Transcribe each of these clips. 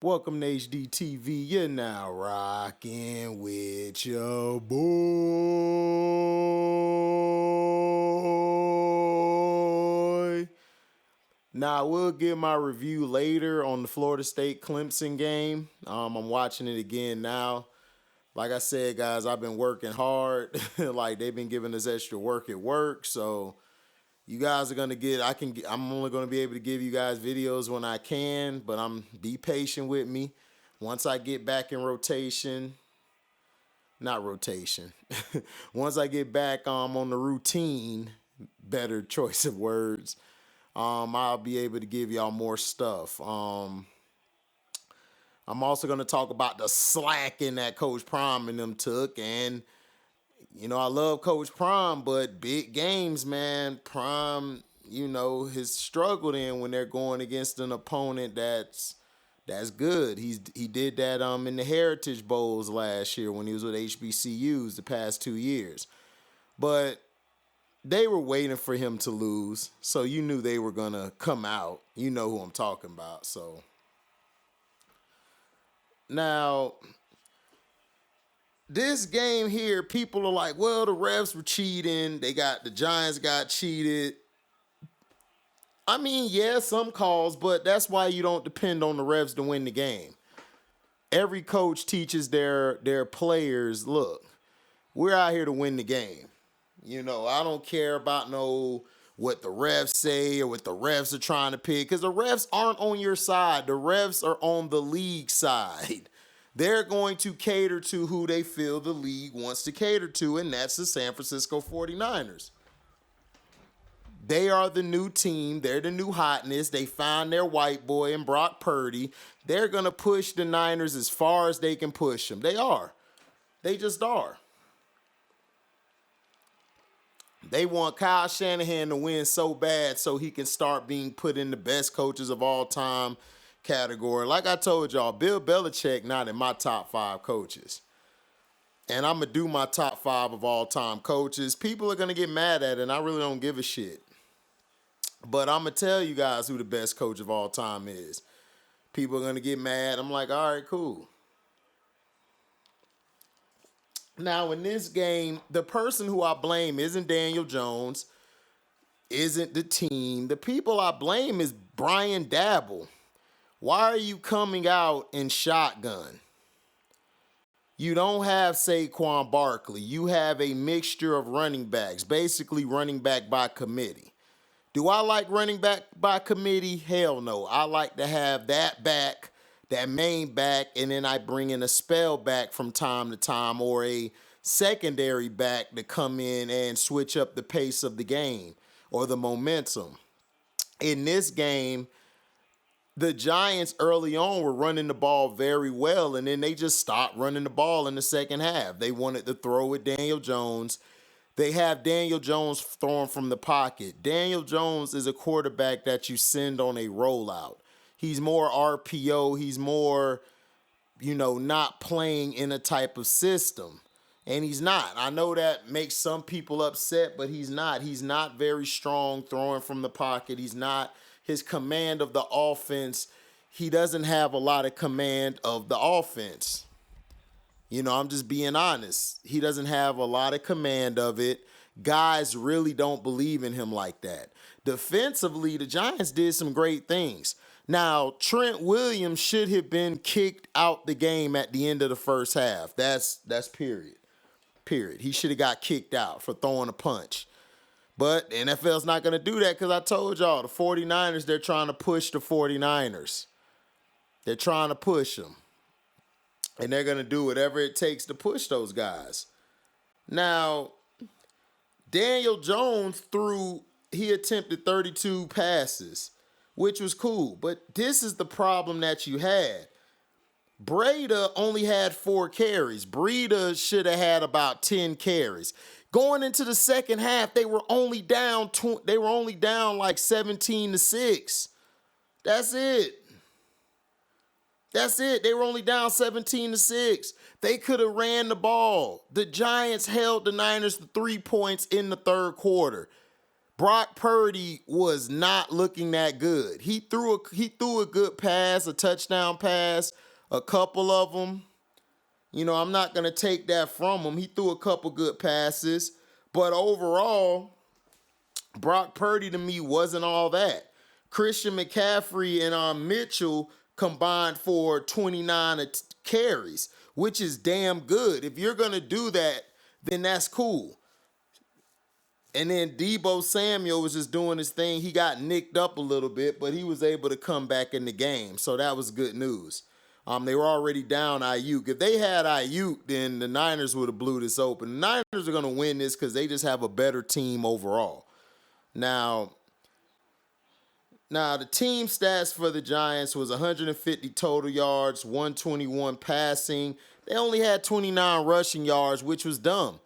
Welcome to HDTV. You're now rocking with your boy. Now, I will give my review later on the Florida State Clemson game. I'm watching it again now. Like I said, guys, I've been working hard. Like they've been giving us extra work at work, so you guys are gonna get. I'm only gonna be able to give you guys videos when I can, but be patient with me. Once I get back in rotation, not rotation. Once I get back on the routine, better choice of words. I'll be able to give y'all more stuff. I'm also gonna talk about the slacking that Coach Prime and them took, and I love Coach Prime, but big games, man, Prime, has struggled in when they're going against an opponent that's good. He did that in the Heritage Bowls last year when he was with HBCUs the past 2 years. But they were waiting for him to lose, so you knew they were going to come out. You know who I'm talking about. So now, this game here, people are like, well, the refs were cheating. The Giants got cheated. I mean, yeah, some calls, but that's why you don't depend on the refs to win the game. Every coach teaches their players, look, we're out here to win the game. I don't care about what the refs say or what the refs are trying to pick, because the refs aren't on your side. The refs are on the league side. They're going to cater to who they feel the league wants to cater to, and that's the San Francisco 49ers. They are the new team. They're the new hotness. They found their white boy in Brock Purdy. They're going to push the Niners as far as they can push them. They are. They just are. They want Kyle Shanahan to win so bad so he can start being put in the best coaches of all time category. Like I told y'all, Bill Belichick not in my top 5 coaches. And I'm going to do my top 5 of all time coaches. People are going to get mad at it, and I really don't give a shit. But I'm going to tell you guys who the best coach of all time is. People are going to get mad. I'm like, all right, cool. Now, in this game, the person who I blame isn't Daniel Jones, isn't the team. The people I blame is Brian Dabble. Why are you coming out in shotgun? You don't have Saquon Barkley. You have a mixture of running backs, basically running back by committee. Do I like running back by committee? Hell no. I like to have that back, that main back, and then I bring in a spell back from time to time or a secondary back to come in and switch up the pace of the game or the momentum. In this game, the Giants early on were running the ball very well, and then they just stopped running the ball in the second half. They wanted to throw with Daniel Jones. They have Daniel Jones throwing from the pocket. Daniel Jones is a quarterback that you send on a rollout. He's more RPO. He's more, not playing in a type of system. And he's not. I know that makes some people upset, but he's not. He's not very strong throwing from the pocket. He's not. His command of the offense, he doesn't have a lot of command of the offense. I'm just being honest. He doesn't have a lot of command of it. Guys really don't believe in him like that. Defensively, the Giants did some great things. Now, Trent Williams should have been kicked out the game at the end of the first half. That's period. Period. He should have got kicked out for throwing a punch. But the NFL's not going to do that because I told y'all, the 49ers, they're trying to push the 49ers. They're trying to push them. And they're going to do whatever it takes to push those guys. Now, Daniel Jones he attempted 32 passes, which was cool. But this is the problem that you had. Breda only had 4 carries. Breida should have had about 10 carries. Going into the second half, they were only down like 17-6. That's it. They were only down 17-6. They could have ran the ball. The Giants held the Niners to 3 points in the third quarter. Brock Purdy was not looking that good. He threw a good pass, a touchdown pass, a couple of them. You know, I'm not going to take that from him. He threw a couple good passes. But overall, Brock Purdy to me wasn't all that. Christian McCaffrey and Mitchell combined for 29 carries, which is damn good. If you're going to do that, then that's cool. And then Deebo Samuel was just doing his thing. He got nicked up a little bit, but he was able to come back in the game. So that was good news. They were already down Ayuk. If they had Ayuk, then the Niners would have blew this open. The Niners are going to win this because they just have a better team overall. Now, the team stats for the Giants was 150 total yards, 121 passing. They only had 29 rushing yards, which was dumb.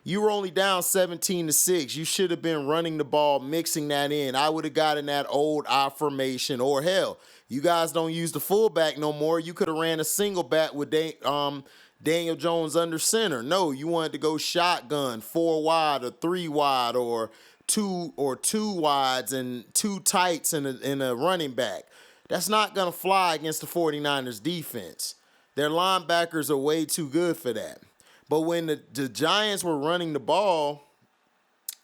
You were only down 17-6. You should have been running the ball, mixing that in. I would have gotten that old I formation, or hell, you guys don't use the fullback no more. You could have ran a single back with Daniel Jones under center. No, you wanted to go shotgun, 4 wide or 3 wide or two wides and 2 tights in a running back. That's not going to fly against the 49ers defense. Their linebackers are way too good for that. But when the Giants were running the ball,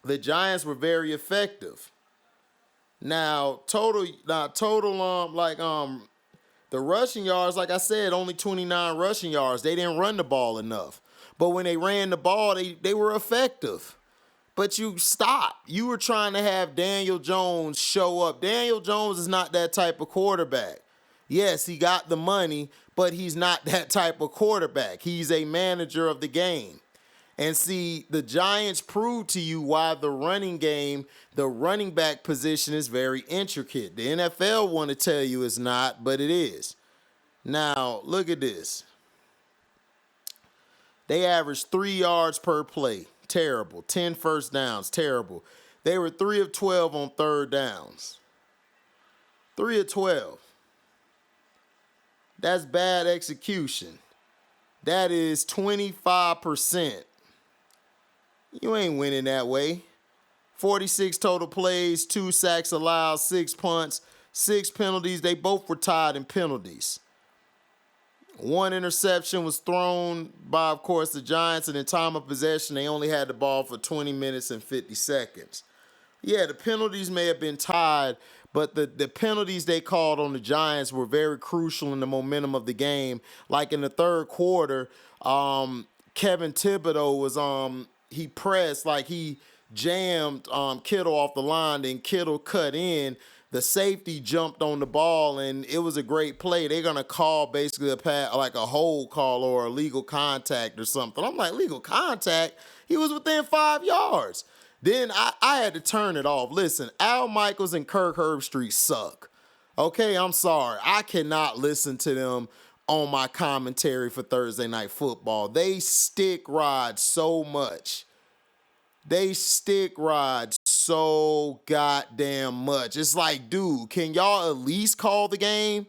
the Giants were very effective. Now, the rushing yards, like I said, only 29 rushing yards. They didn't run the ball enough. But when they ran the ball, they were effective. But you stopped. You were trying to have Daniel Jones show up. Daniel Jones is not that type of quarterback. Yes, he got the money, but he's not that type of quarterback. He's a manager of the game. And see, the Giants proved to you why the running game, the running back position is very intricate. The NFL want to tell you it's not, but it is. Now, look at this. They averaged 3 yards per play. Terrible. 10 first downs. Terrible. They were 3 of 12 on third downs. 3 of 12. That's bad execution. That is 25%. You ain't winning that way. 46 total plays, 2 sacks allowed, 6 punts, 6 penalties. They both were tied in penalties. 1 interception was thrown by, of course, the Giants, and in time of possession, they only had the ball for 20 minutes and 50 seconds. Yeah, the penalties may have been tied, but the penalties they called on the Giants were very crucial in the momentum of the game. Like in the third quarter, Kevin Thibodeau was he pressed, like he jammed Kittle off the line, then Kittle cut in. The safety jumped on the ball, and it was a great play. They're going to call basically like a hold call or a legal contact or something. I'm like, legal contact? He was within 5 yards. Then I had to turn it off. Listen, Al Michaels and Kirk Herbstreit suck. Okay, I'm sorry. I cannot listen to them on my commentary for Thursday Night Football. They stick ride so much. They stick ride so goddamn much. It's like, dude, can y'all at least call the game?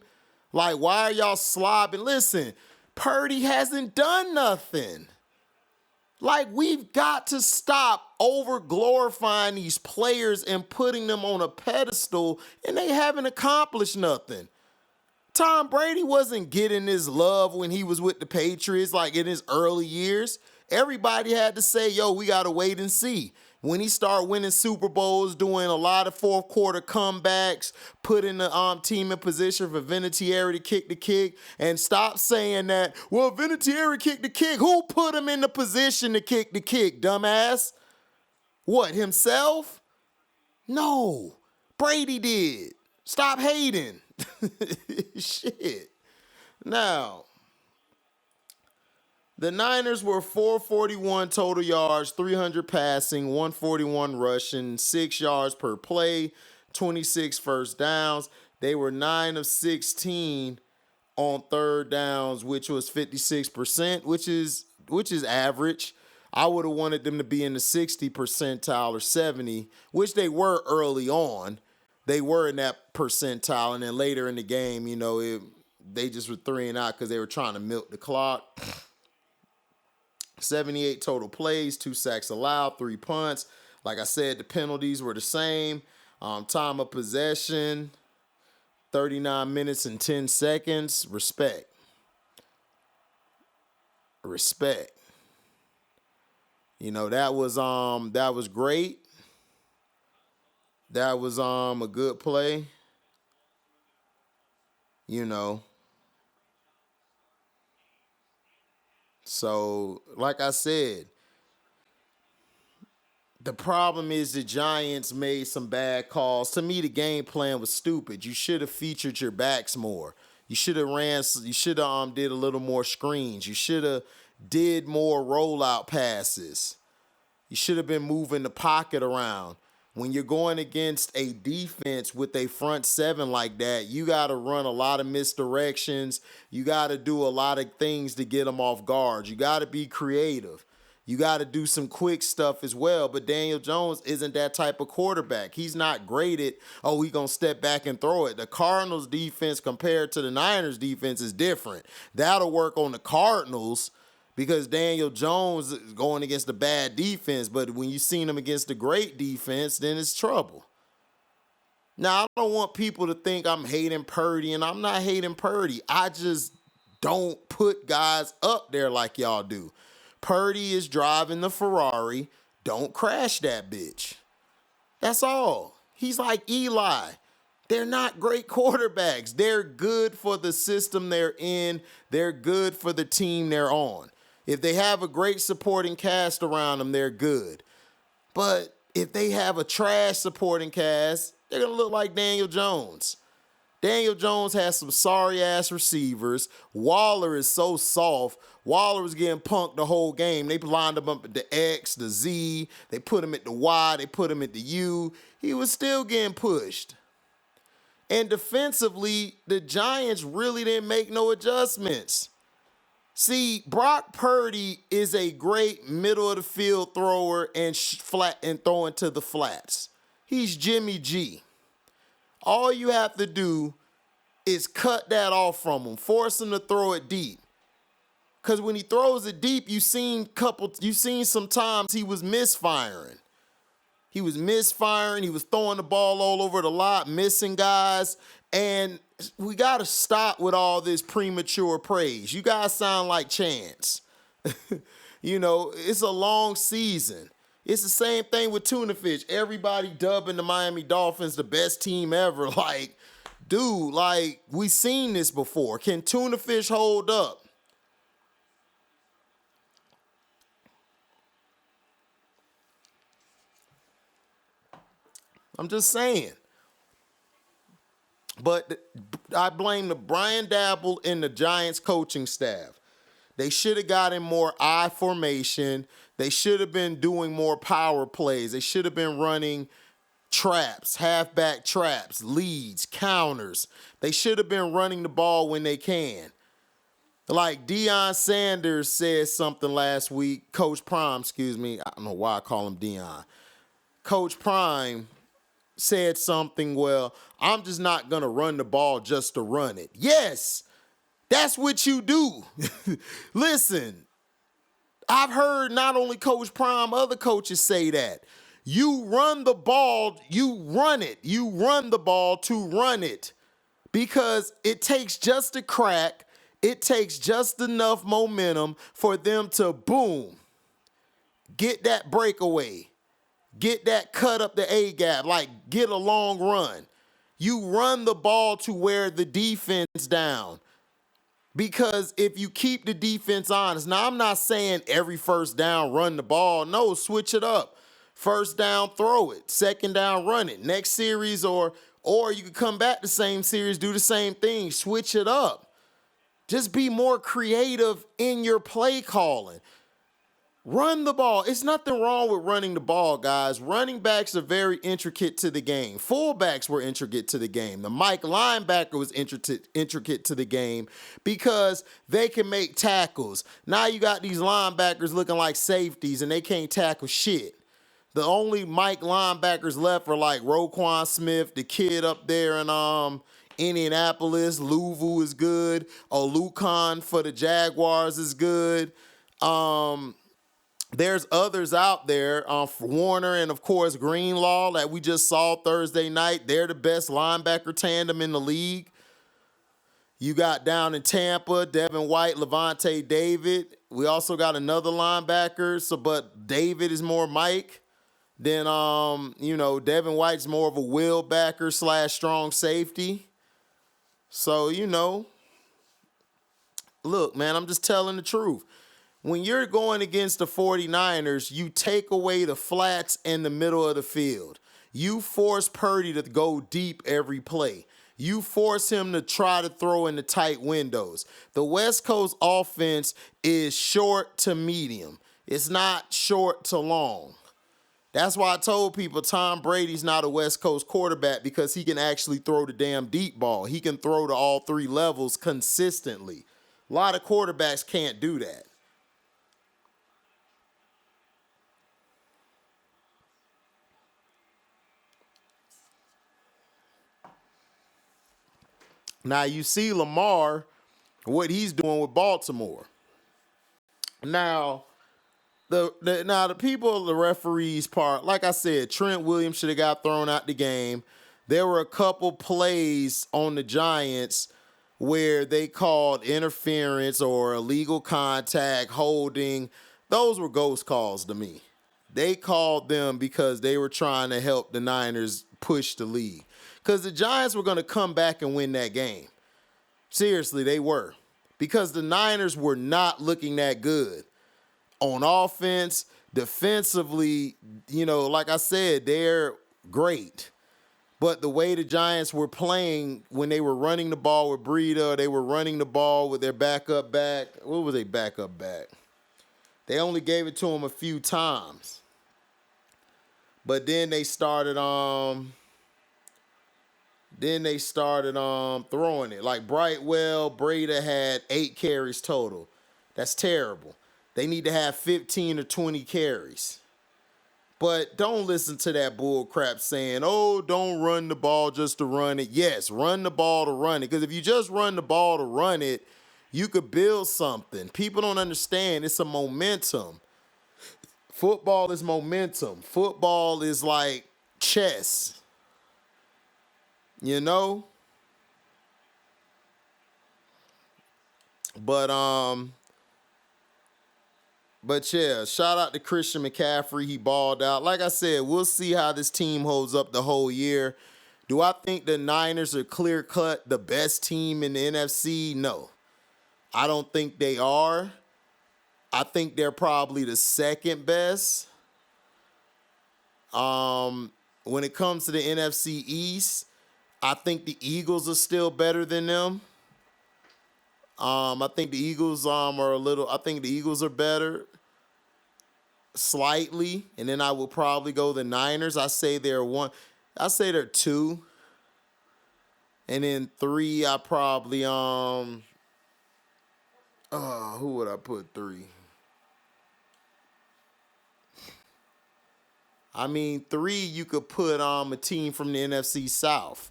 Like, why are y'all slobbing? Listen, Purdy hasn't done nothing. Like, we've got to stop over-glorifying these players and putting them on a pedestal, and they haven't accomplished nothing. Tom Brady wasn't getting his love when he was with the Patriots, like in his early years. Everybody had to say, yo, we got to wait and see. When he started winning Super Bowls, doing a lot of fourth quarter comebacks, putting the team in position for Vinatieri to kick the kick, and stop saying that, well, Vinatieri kicked the kick. Who put him in the position to kick the kick, dumbass? What, himself? No, Brady did. Stop hating. Shit. Now, the Niners were 441 total yards, 300 passing, 141 rushing, 6 yards per play, 26 first downs. They were 9 of 16 on third downs, which was 56%, which is average. I would have wanted them to be in the 60 percentile or 70, which they were early on. They were in that percentile, and then later in the game, you know, they just were 3 and out because they were trying to milk the clock. 78 total plays, 2 sacks allowed, 3 punts. Like I said, the penalties were the same. Time of possession, 39 minutes and 10 seconds. Respect. That was great. That was a good play. So, like I said, the problem is the Giants made some bad calls. To me, the game plan was stupid. You should have featured your backs more. You should have did a little more screens. You should have did more rollout passes. You should have been moving the pocket around. When you're going against a defense with a front seven like that, you got to run a lot of misdirections. You got to do a lot of things to get them off guard. You got to be creative. You got to do some quick stuff as well. But Daniel Jones isn't that type of quarterback. He's not great at, he's going to step back and throw it. The Cardinals defense compared to the Niners defense is different. That'll work on the Cardinals because Daniel Jones is going against the bad defense. But when you seen him against the great defense, then it's trouble. Now, I don't want people to think I'm hating Purdy, and I'm not hating Purdy. I just don't put guys up there like y'all do. Purdy is driving the Ferrari. Don't crash that bitch. That's all. He's like Eli. They're not great quarterbacks. They're good for the system they're in. They're good for the team they're on. If they have a great supporting cast around them, they're good. But if they have a trash supporting cast, they're going to look like Daniel Jones. Daniel Jones has some sorry-ass receivers. Waller is so soft. Waller was getting punked the whole game. They lined him up at the X, the Z. They put him at the Y. They put him at the U. He was still getting pushed. And defensively, the Giants really didn't make no adjustments. See, Brock Purdy is a great middle-of-the-field thrower and throwing to the flats. He's Jimmy G. All you have to do is cut that off from him. Force him to throw it deep. Because when he throws it deep, you seen sometimes he was misfiring. He was throwing the ball all over the lot, missing guys. And we got to stop with all this premature praise. You guys sound like Chance. It's a long season. It's the same thing with Tuna Fish. Everybody dubbing the Miami Dolphins the best team ever. Like, dude, we seen this before. Can Tuna Fish hold up? I'm just saying. But I blame the Brian Dabble and the Giants coaching staff. They should have gotten more I formation. They should have been doing more power plays. They should have been running traps, halfback traps, leads, counters. They should have been running the ball when they can. Like Deion Sanders said something last week. Coach Prime, I don't know why I call him Deion. Coach Prime said something, well, I'm just not going to run the ball just to run it. Yes, that's what you do. Listen, I've heard not only Coach Prime, other coaches say that. You run the ball, you run it. You run the ball to run it because it takes just a crack. It takes just enough momentum for them to, boom, get that breakaway. Get that cut up the A-gap, get a long run. You run the ball to wear the defense down. Because if you keep the defense honest, now I'm not saying every first down run the ball. No, switch it up. First down, throw it. Second down, run it. Next series or you can come back the same series, do the same thing. Switch it up. Just be more creative in your play calling. Run the ball. It's nothing wrong with running the ball, guys. Running backs are very intricate to the game. Fullbacks were intricate to the game. The Mike linebacker was intricate to the game because they can make tackles. Now you got these linebackers looking like safeties and they can't tackle shit. The only Mike linebackers left are like Roquan Smith, the kid up there in Indianapolis. Louvu is good. Olucon for the Jaguars is good. There's others out there, for Warner and, of course, Greenlaw that we just saw Thursday night. They're the best linebacker tandem in the league. You got down in Tampa, Devin White, Levante David. We also got another linebacker, but David is more Mike. Then, Devin White's more of a will backer / strong safety. So, look, man, I'm just telling the truth. When you're going against the 49ers, you take away the flats in the middle of the field. You force Purdy to go deep every play. You force him to try to throw in the tight windows. The West Coast offense is short to medium. It's not short to long. That's why I told people Tom Brady's not a West Coast quarterback, because he can actually throw the damn deep ball. He can throw to all three levels consistently. A lot of quarterbacks can't do that. Now you see Lamar, what he's doing with Baltimore. Now, the people, the referees part, like I said, Trent Williams should have got thrown out the game. There were a couple plays on the Giants where they called interference or illegal contact, holding. Those were ghost calls to me. They called them because they were trying to help the Niners push the lead. Because the Giants were going to come back and win that game. Seriously, they were. Because the Niners were not looking that good. On offense, defensively, like I said, they're great. But the way the Giants were playing when they were running the ball with Breida, they were running the ball with their backup back. What was their backup back? They only gave it to him a few times. But then they started throwing it. Like Brightwell, Breida had 8 carries total. That's terrible. They need to have 15 or 20 carries. But don't listen to that bull crap saying, oh, don't run the ball just to run it. Yes, run the ball to run it. Because if you just run the ball to run it, you could build something. People don't understand. It's a momentum. Football is momentum. Football is like chess. But yeah, shout out to Christian McCaffrey. He balled out. Like I said, we'll see how this team holds up the whole year. Do I think the Niners are clear-cut the best team in the NFC? No. I don't think they are. I think they're probably the second best. When it comes to the NFC East, I think the Eagles are still better than them. I think the Eagles I think the Eagles are better slightly, and then I would probably go the Niners. I say they're 2. And then 3, I probably who would I put 3? I mean, 3, you could put a team from the NFC South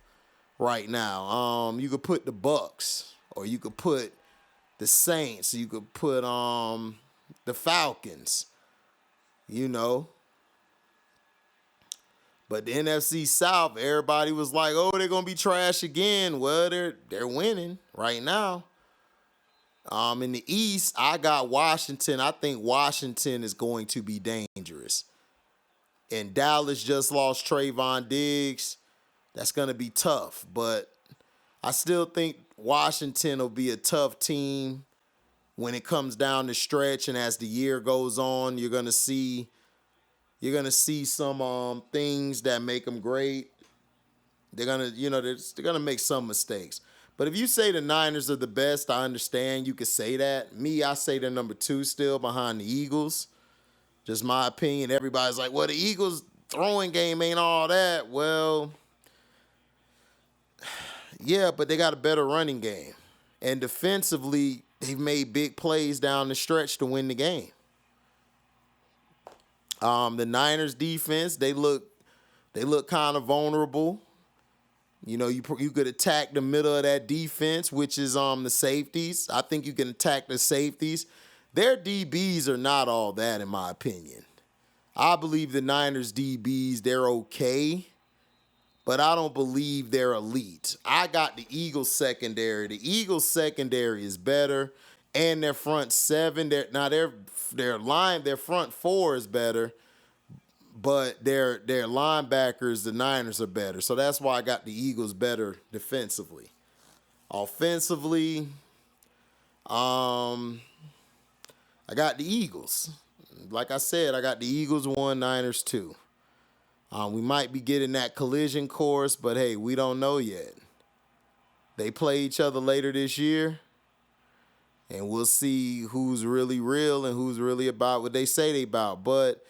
right now. You could put the Bucks, or you could put the Saints. You could put the Falcons. But the NFC South, everybody was like, "Oh, they're gonna be trash again." Well, they're winning right now. In the East, I got Washington. I think Washington is going to be dangerous. And Dallas just lost Trayvon Diggs. That's going to be tough. But I still think Washington will be a tough team when it comes down the stretch. And as the year goes on, you're going to see some things that make them great. They're going to make some mistakes. But if you say the Niners are the best, I understand. You could say that. Me, I say they're number 2 still behind the Eagles. Just my opinion. Everybody's like, well, the Eagles' throwing game ain't all that. Well, yeah, but they got a better running game. And defensively, they've made big plays down the stretch to win the game. The Niners' defense, they look kind of vulnerable. You could attack the middle of that defense, which is the safeties. I think you can attack the safeties. their DBs are not all that, in my opinion. I believe the Niners DBs, they're okay, but I don't believe they're elite. I got the Eagles secondary. The Eagles secondary is better, and their front seven, their front four is better, but their linebackers, the Niners, are better. So that's why I got the Eagles better defensively. Offensively, I got the Eagles. Like I said, I got the Eagles 1, Niners 2. We might be getting that collision course, but hey, we don't know yet. They play each other later this year, and we'll see who's really real and who's really about what they say they about. But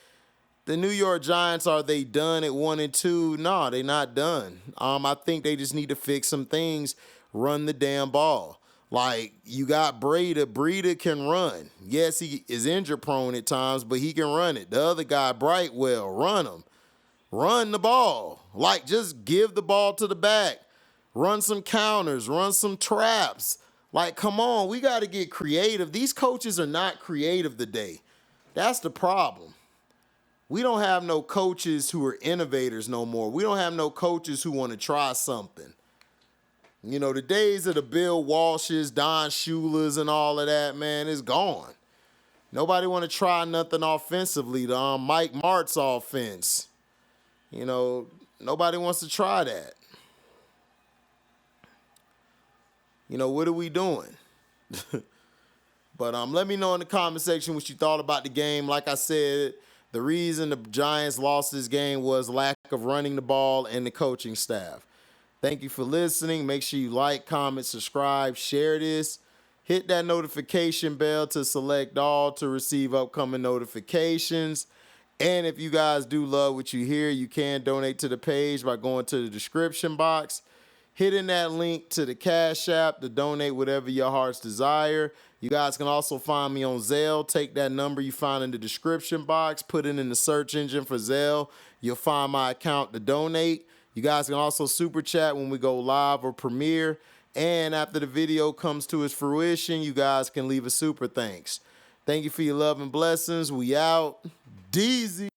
the New York Giants, are they done at 1 and 2? No, they're not done. I think they just need to fix some things, run the damn ball. Like, you got Breida. Breida can run. Yes, he is injury prone at times, but he can run it. The other guy, Brightwell, run him. Run the ball. Like, just give the ball to the back. Run some counters. Run some traps. Like, come on. We got to get creative. These coaches are not creative today. That's the problem. We don't have no coaches who are innovators no more. We don't have no coaches who want to try something. You know, the days of the Bill Walshes, Don Shula's, and all of that, man, is gone. Nobody want to try nothing offensively. The Mike Martz offense. You know, nobody wants to try that. You know, what are we doing? But let me know in the comment section what you thought about the game. Like I said, the reason the Giants lost this game was lack of running the ball and the coaching staff. Thank you for listening. Make sure you like, comment, subscribe, share this. Hit that notification bell to select all to receive upcoming notifications. And if you guys do love what you hear, you can donate to the page by going to the description box, hitting that link to the Cash App to donate whatever your heart's desire. You guys can also find me on Zelle. Take that number you find in the description box, put it in the search engine for Zelle. You'll find my account to donate. You guys can also super chat when we go live or premiere. And after the video comes to its fruition, you guys can leave a super thanks. Thank you for your love and blessings. We out. Deezy.